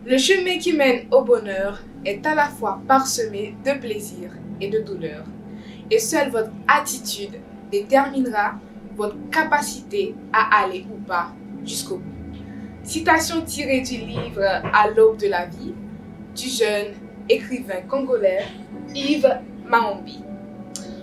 Le chemin qui mène au bonheur est à la fois parsemé de plaisir et de douleur. Et seule votre attitude déterminera votre capacité à aller ou pas jusqu'au bout. Citation tirée du livre À l'aube de la vie du jeune écrivain congolais Yves Maombi.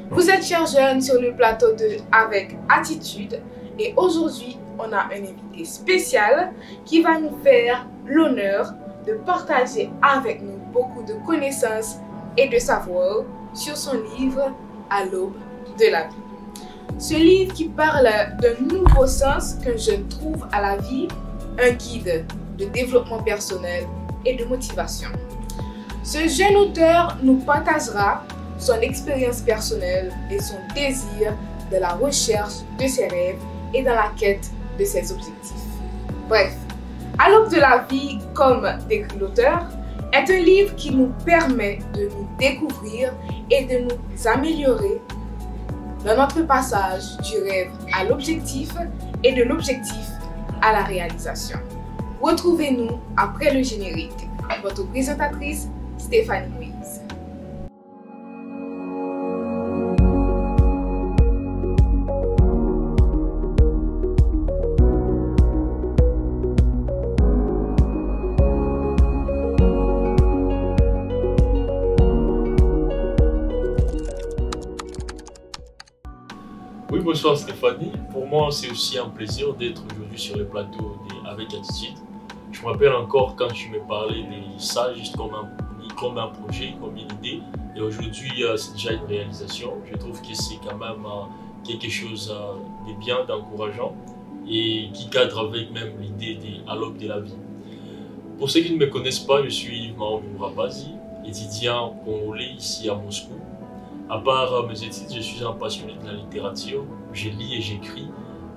Vous êtes, chers jeunes, sur le plateau de Avec Attitude et aujourd'hui, on a un invité spécial qui va nous faire l'honneur de partager avec nous beaucoup de connaissances et de savoir sur son livre À l'aube de la vie. Ce livre qui parle d'un nouveau sens qu'un jeune trouve à la vie, un guide de développement personnel et de motivation. Ce jeune auteur nous partagera son expérience personnelle et son désir de la recherche de ses rêves et dans la quête de ses objectifs. Bref, À l'aube de la vie, comme décrit l'auteur, est un livre qui nous permet de nous découvrir et de nous améliorer dans notre passage du rêve à l'objectif et de l'objectif à la réalisation. Retrouvez-nous après le générique. Votre présentatrice, Stéphanie Moïse. Oui, bonsoir Stéphanie. Pour moi, c'est aussi un plaisir d'être aujourd'hui sur le plateau Avec Attitude. Je me rappelle encore quand tu me parlais de ça juste comme un projet, comme une idée. Et aujourd'hui, c'est déjà une réalisation. Je trouve que c'est quand même quelque chose de bien, d'encourageant et qui cadre avec même l'idée de À l'aube de la vie. Pour ceux qui ne me connaissent pas, je suis Yves Maombi Mourabazi, étudiant congolais ici à Moscou. À part mes études, je suis un passionné de la littérature, je lis et j'écris,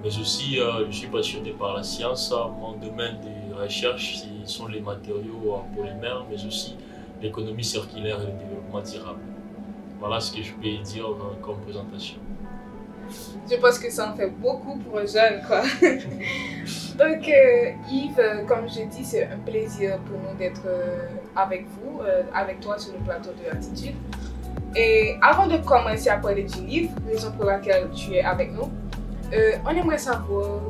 mais aussi je suis passionné par la science. Mon domaine de recherche, ce sont les matériaux polymères, mais aussi l'économie circulaire et le développement durable. Voilà ce que je peux dire comme présentation. Je pense que ça en fait beaucoup pour un jeune, quoi. Donc Yves, comme je dis, c'est un plaisir pour nous d'être avec vous, avec toi sur le plateau de Attitude. Et avant de commencer à parler du livre, raison pour laquelle tu es avec nous, on aimerait savoir,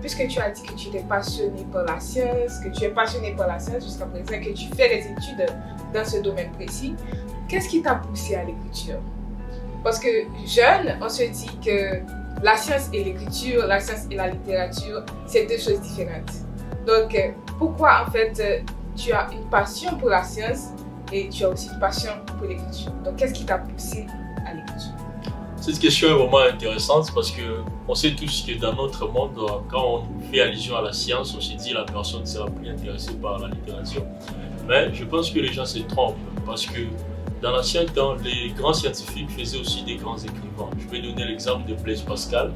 puisque tu as dit que tu étais passionné par la science, que tu es passionné par la science jusqu'à présent, que tu fais des études dans ce domaine précis, qu'est-ce qui t'a poussé à l'écriture? Parce que jeune, on se dit que la science et l'écriture, la science et la littérature, c'est deux choses différentes. Donc, pourquoi en fait tu as une passion pour la science et tu as aussi une passion pour l'écriture? Donc, qu'est-ce qui t'a poussé à l'écriture? Cette question est vraiment intéressante parce qu'on sait tous que dans notre monde, quand on fait allusion à la science, on se dit que la personne sera plus intéressée par la littérature. Mais je pense que les gens se trompent parce que dans l'ancien temps, les grands scientifiques faisaient aussi des grands écrivains. Je vais donner l'exemple de Blaise Pascal,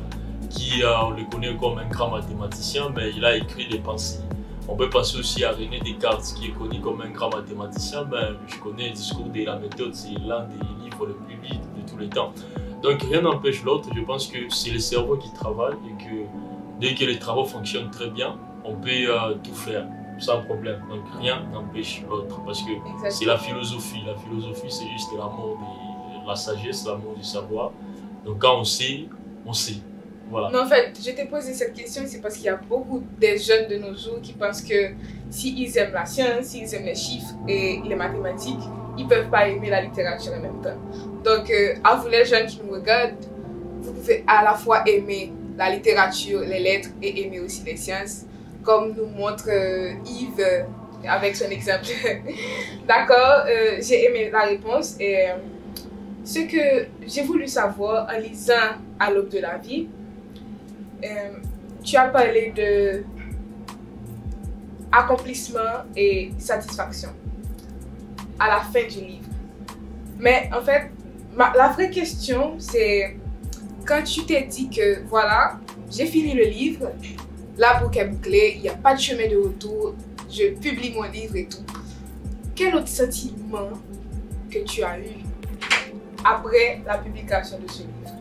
qui on le connaît comme un grand mathématicien, mais il a écrit des pensées. On peut passer aussi à René Descartes, qui est connu comme un grand mathématicien, mais je connais le discours de la méthode, c'est l'un des livres les plus lus de tous les temps. Donc rien n'empêche l'autre, je pense que c'est le cerveau qui travaille et que dès que les travaux fonctionnent très bien, on peut tout faire sans problème. Donc rien n'empêche l'autre parce que c'est la philosophie. La philosophie, c'est juste l'amour de la sagesse, l'amour du savoir. Donc quand on sait, on sait. Voilà. Non, en fait, je t'ai posé cette question, c'est parce qu'il y a beaucoup de jeunes de nos jours qui pensent que s'ils aiment la science, s'ils aiment les chiffres et les mathématiques, ils ne peuvent pas aimer la littérature en même temps. Donc, à vous les jeunes qui nous regardent, vous pouvez à la fois aimer la littérature, les lettres et aimer aussi les sciences, comme nous montre Yves avec son exemple. D'accord, j'ai aimé la réponse et ce que j'ai voulu savoir en lisant À l'aube de la vie, tu as parlé de accomplissement et satisfaction à la fin du livre. Mais en fait, la vraie question, c'est quand tu t'es dit que voilà, j'ai fini le livre, la boucle est bouclée, il n'y a pas de chemin de retour, je publie mon livre et tout. Quel autre sentiment que tu as eu après la publication de ce livre?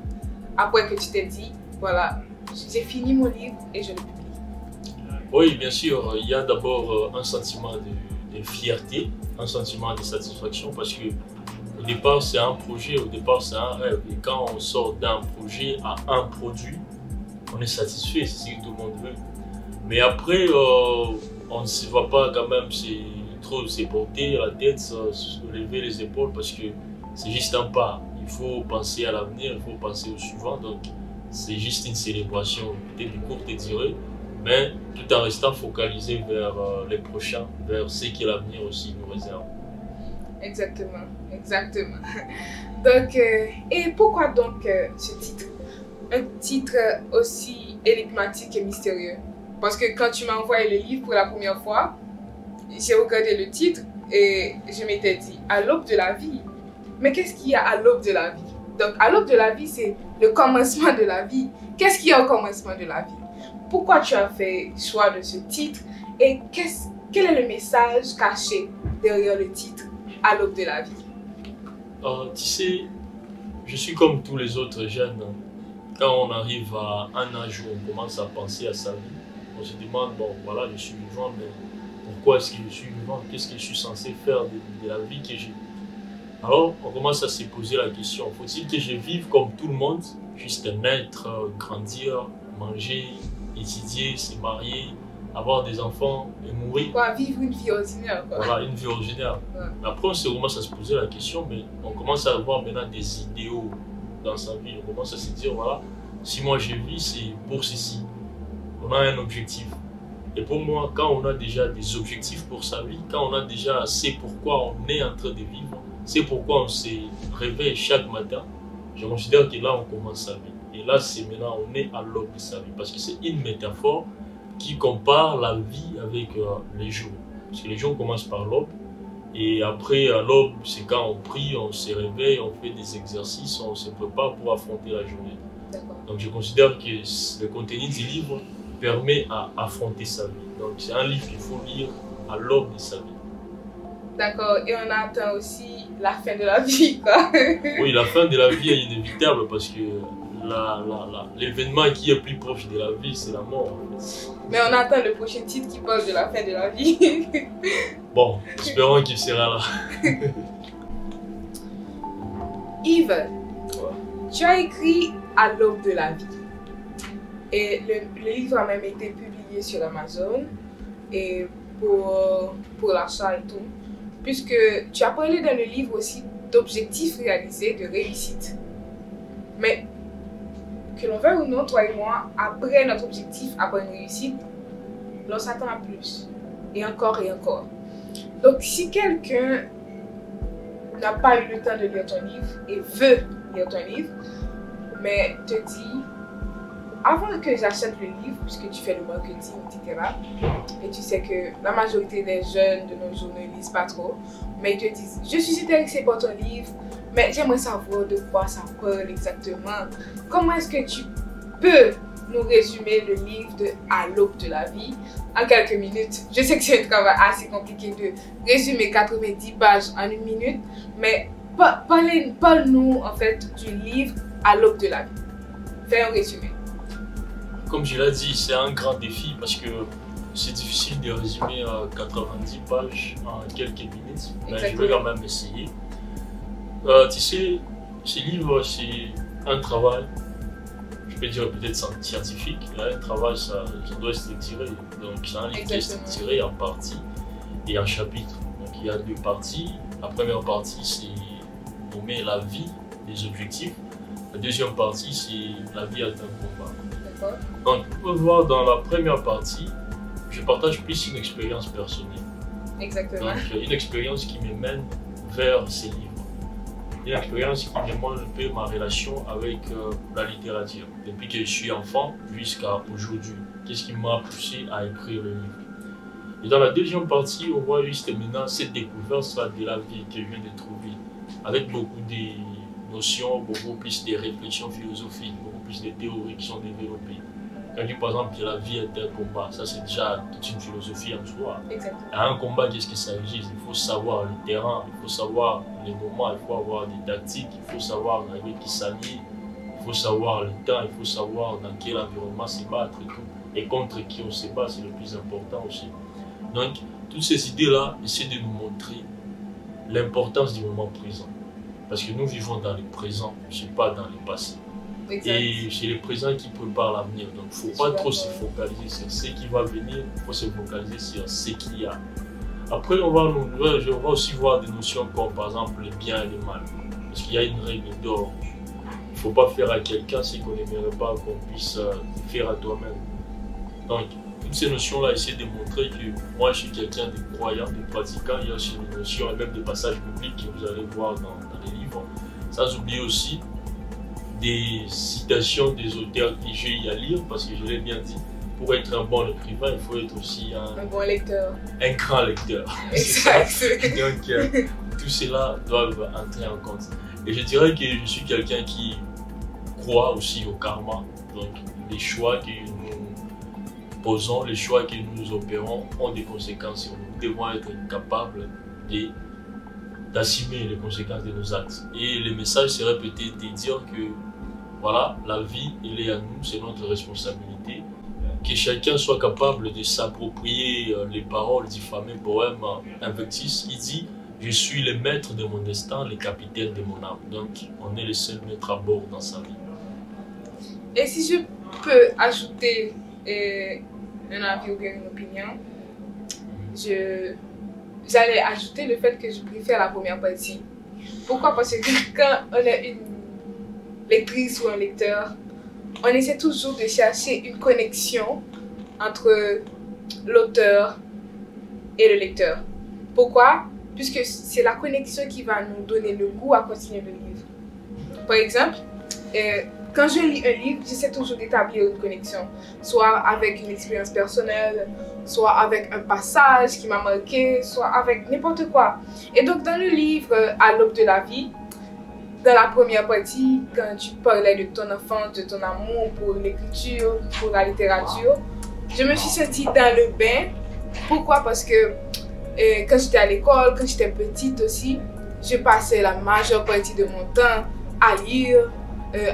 Après que tu t'es dit, voilà, j'ai fini mon livre et je le publie. Oui, bien sûr, il y a d'abord un sentiment de fierté, un sentiment de satisfaction parce que au départ c'est un projet, au départ c'est un rêve. Et quand on sort d'un projet à un produit, on est satisfait, c'est ce que tout le monde veut. Mais après, on ne se va pas quand même trop se porter la tête, se lever les épaules parce que c'est juste un pas. Il faut penser à l'avenir, il faut penser au suivant. Donc, c'est juste une célébration peut-être de courte durée, mais tout en restant focalisé vers les prochains, vers ce que l'avenir aussi nous réserve. Exactement, exactement. Donc, et pourquoi donc ce titre? Un titre aussi énigmatique et mystérieux. Parce que quand tu m'as envoyé le livre pour la première fois, j'ai regardé le titre et je m'étais dit, à l'aube de la vie. Mais qu'est-ce qu'il y a à l'aube de la vie? Donc, à l'aube de la vie, c'est le commencement de la vie. Qu'est-ce qu'il y a au commencement de la vie? Pourquoi tu as fait choix de ce titre? Et quel est le message caché derrière le titre, à l'aube de la vie? Tu sais, je suis comme tous les autres jeunes. Quand on arrive à un âge où on commence à penser à sa vie, on se demande, bon voilà, je suis vivant, mais pourquoi est-ce que je suis vivant? Qu'est-ce que je suis censé faire de la vie que j'ai? Alors, on commence à se poser la question, faut-il que je vive comme tout le monde, juste naître, grandir, manger, étudier, se marier, avoir des enfants et mourir? Quoi, vivre une vie ordinaire, quoi. Voilà, une vie ordinaire. Ouais. Après, on commence à se poser la question, mais on commence à avoir maintenant des idéaux dans sa vie. On commence à se dire, voilà, si moi je vis, c'est pour ceci. On a un objectif. Et pour moi, quand on a déjà des objectifs pour sa vie, quand on a déjà c'est pourquoi on est en train de vivre, c'est pourquoi on se réveille chaque matin, je considère que là, on commence sa vie. Et là, c'est maintenant, on est à l'aube de sa vie. Parce que c'est une métaphore qui compare la vie avec les jours. Parce que les jours commencent par l'aube. Et après, à l'aube, c'est quand on prie, on se réveille, on fait des exercices, on se prépare pour affronter la journée. Donc je considère que le contenu du livre permet à affronter sa vie. Donc c'est un livre qu'il faut lire à l'aube de sa vie. D'accord, et on attend aussi la fin de la vie, quoi. Oui, la fin de la vie est inévitable parce que l'événement qui est plus proche de la vie, c'est la mort. Mais on attend le prochain titre qui parle de la fin de la vie. Bon, espérons qu'il sera là. Yves, tu as écrit à l'aube de la vie. Et le livre a même été publié sur Amazon et pour l'achat et tout. Puisque tu as parlé dans le livre aussi d'objectifs réalisés, de réussite. Mais que l'on veuille ou non, toi et moi, après notre objectif, après une réussite, l'on s'attend à plus. Et encore et encore. Donc si quelqu'un n'a pas eu le temps de lire ton livre et veut lire ton livre, mais te dit, avant que j'achète le livre, puisque tu fais le marketing, etc., et tu sais que la majorité des jeunes de nos jours ne lisent pas trop, mais ils te disent, je suis intéressée par ton livre, mais j'aimerais savoir de quoi ça parle exactement. Comment est-ce que tu peux nous résumer le livre de À l'aube de la vie en quelques minutes? Je sais que c'est un travail assez compliqué de résumer 90 pages en une minute, mais parle-nous en fait du livre À l'aube de la vie. Fais un résumé. Comme je l'ai dit, c'est un grand défi parce que c'est difficile de résumer 90 pages en quelques minutes, mais exactement. Je vais quand même essayer. Tu sais, ce livre, c'est un travail, je peux dire peut-être scientifique. Là, un travail, ça doit être tiré. Donc, c'est un livre qui est tiré en parties et en chapitres. Donc, il y a deux parties. La première partie, c'est nommer la vie, les objectifs. La deuxième partie, c'est la vie est un combat. Donc, vous pouvez voir dans la première partie, je partage plus une expérience personnelle. Exactement. Donc, une expérience qui me mène vers ces livres. Une expérience qui me montre un peu ma relation avec la littérature. Depuis que je suis enfant jusqu'à aujourd'hui. Qu'est-ce qui m'a poussé à écrire le livre. Et dans la deuxième partie, on voit juste maintenant cette découverte de la vie que je viens de trouver. Avec beaucoup de notions, beaucoup plus de réflexions philosophiques, beaucoup plus de théories qui sont développées. Quand je dis par exemple que la vie est un combat, ça c'est déjà toute une philosophie en soi. Exactement. À un combat, qu'est-ce que ça exige? Il faut savoir le terrain, il faut savoir les moments, il faut avoir des tactiques, il faut savoir avec qui s'allier, il faut savoir le temps, il faut savoir dans quel environnement se battre et tout. et contre qui on se bat, c'est le plus important aussi. Donc, toutes ces idées-là essaient de nous montrer l'importance du moment présent. Parce que nous vivons dans le présent, je ne suis pas dans le passé. Exact. Et c'est le présent qui prépare l'avenir. Donc, il ne faut pas trop se focaliser sur ce qui va venir, il faut se focaliser sur ce qu'il y a. Après, on va aussi voir des notions comme par exemple le bien et le mal. Parce qu'il y a une règle d'or. Il ne faut pas faire à quelqu'un ce qu'on n'aimerait pas qu'on puisse faire à toi-même. Donc, toutes ces notions-là essaient de montrer que moi, je suis quelqu'un de croyant, de pratiquant. Il y a aussi des notions et même des passages bibliques que vous allez voir dans les livres. Sans oublier aussi des citations des auteurs que j'ai eu à lire, parce que je l'ai bien dit, pour être un bon écrivain, il faut être aussi un bon lecteur. Un grand lecteur. Exact. Donc, tout cela doivent entrer en compte. Et je dirais que je suis quelqu'un qui croit aussi au karma. Donc, les choix que nous posons, les choix que nous opérons ont des conséquences sur nous. Nous devons être capables d'assumer les conséquences de nos actes. Et le message serait peut-être de dire que voilà, la vie, elle est à nous, c'est notre responsabilité. Que chacun soit capable de s'approprier les paroles du fameux poème Invictus qui dit « Je suis le maître de mon destin, le capitaine de mon âme ». Donc, on est le seul maître à bord dans sa vie. Et si je peux ajouter un avis ou bien une opinion, j'allais ajouter le fait que je préfère la première partie. Pourquoi? Parce que quand on est une lectrice ou un lecteur, on essaie toujours de chercher une connexion entre l'auteur et le lecteur. Pourquoi? Puisque c'est la connexion qui va nous donner le goût à continuer le livre. Par exemple, quand je lis un livre, j'essaie toujours d'établir une connexion, soit avec une expérience personnelle, soit avec un passage qui m'a marqué, soit avec n'importe quoi. Et donc dans le livre À l'aube de la vie, dans la première partie, quand tu parlais de ton enfance, de ton amour pour l'écriture, pour la littérature, je me suis sentie dans le bain. Pourquoi? Parce que quand j'étais à l'école, quand j'étais petite aussi, je passais la majeure partie de mon temps à lire,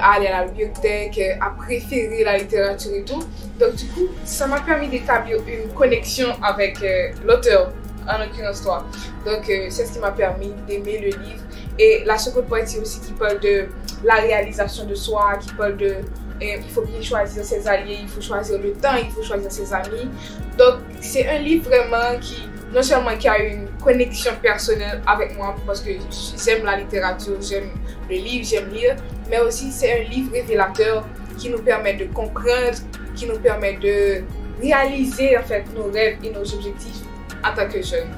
à aller à la bibliothèque, à préférer la littérature et tout. Donc du coup, ça m'a permis d'établir une connexion avec l'auteur, en l'occurrence toi. Donc c'est ce qui m'a permis d'aimer le livre. Et la seconde partie aussi qui parle de la réalisation de soi, qui parle de il faut bien choisir ses alliés, il faut choisir le temps, il faut choisir ses amis. Donc c'est un livre vraiment qui, non seulement qui a une connexion personnelle avec moi parce que j'aime la littérature, j'aime le livre, j'aime lire, mais aussi c'est un livre révélateur qui nous permet de comprendre, qui nous permet de réaliser en fait nos rêves et nos objectifs en tant que jeunes.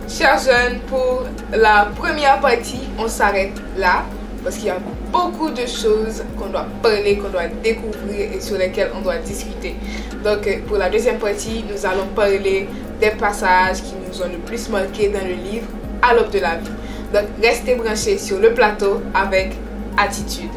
Chers jeunes, pour la première partie, on s'arrête là parce qu'il y a beaucoup de choses qu'on doit parler, qu'on doit découvrir et sur lesquelles on doit discuter. Donc pour la deuxième partie, nous allons parler des passages qui nous ont le plus marqué dans le livre À l'aube de la vie. Donc restez branchés sur le plateau avec Attitude.